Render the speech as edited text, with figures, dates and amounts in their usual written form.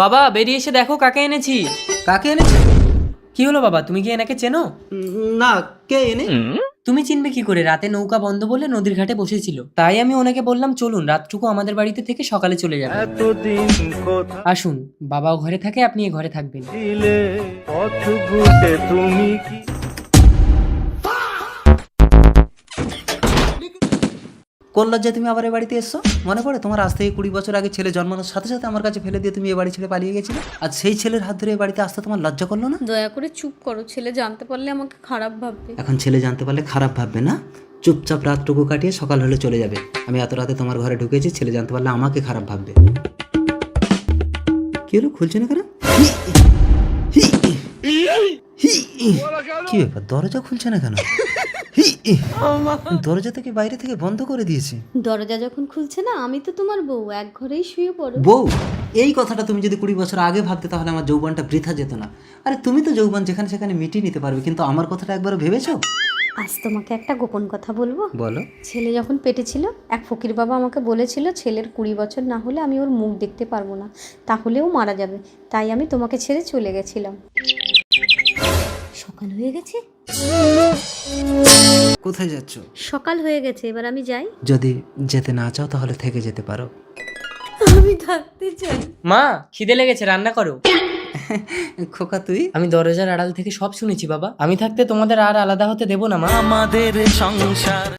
বাবা বেরিয়ে এসে দেখো কাকে এনেছি। কাকে এনেছে? কি হলো বাবা, তুমি কি এনাকে চেনো? না, কে এনে? তুমি চিনবে কি করে? রাতে নৌকা বন্ধ বলে নদীর ঘাটে বসেছিল, তাই আমি ওনাকে বললাম চলুন রাতটুকু আমাদের বাড়িতে থেকে সকালে চলে যাবে। আসুন, বাবাও ঘরে থাকে, আপনি এ ঘরে থাকবেন। কোন লজ্জায় তুমি আবার এ বাড়িতে এসছো? মনে পড়ে তোমার আজ থেকে 20 বছর আগে ছেলে জন্মানোর সাথে সাথে আমার কাছে ফেলে দিয়ে তুমি এ বাড়ি ছেড়ে পালিয়ে গেছিলে। আর সেই ছেলের হাত ধরে এ বাড়িতে আসতে তোমার লজ্জা করলো না? দয়া করে চুপ করো, ছেলে জানতে পারলে আমাকে খারাপ ভাববে। এখন ছেলে জানতে পারলে খারাপ ভাববে না? চুপচাপ রাতটুকু কাটিয়ে সকাল হলে চলে যাবে। আমি এত রাতে তোমার ঘরে ঢুকেছি, ছেলে জানতে পারলে আমাকে খারাপ ভাববে। কি হলো, খুলছে না কেন? কি ব্যাপার, দরজা খুলছে না কেন? দরজা থেকে বাইরে থেকে বন্ধ করে দিয়েছি। দরজা যখন খুলছে না, আমি তো তোমার বউ, এক ঘরেই শুয়ে পড়ো। বউ? এই কথাটা তুমি যদি 20 বছর আগে ভাবতে তাহলে আমার যৌবনটা বৃথা যেত না। আরে তুমি তো যৌবন যেখানে সেখানে মিটিয়ে নিতে পারবে, কিন্তু আমার কথাটা একবার ভেবেছো? আজ তোমাকে একটা গোপন কথা বলবো। বলো। ছেলে যখন পেটে ছিল, এক ফকির বাবা আমাকে বলেছিল ছেলের 20 বছর না হলে আমি ওর মুখ দেখতে পারবো না, তাহলেও মারা যাবে। তাই আমি তোমাকে ছেড়ে চলে গেছিলাম। সকাল হয়ে গেছে। কোথায় যাচ্ছ? সকাল হয়ে গেছে, এবার আমি যাই। যদি যেতে না চাও তাহলে থেকে যেতে পারো। আমি থাকতে চাই। মা, খিদে লেগেছে, রান্না করো। খোকা তুই? আমি দরজার আড়াল থেকে সব শুনেছি বাবা, আমি থাকতে তোমাদের আর আলাদা হতে দেবো না মা। আমাদের সংসার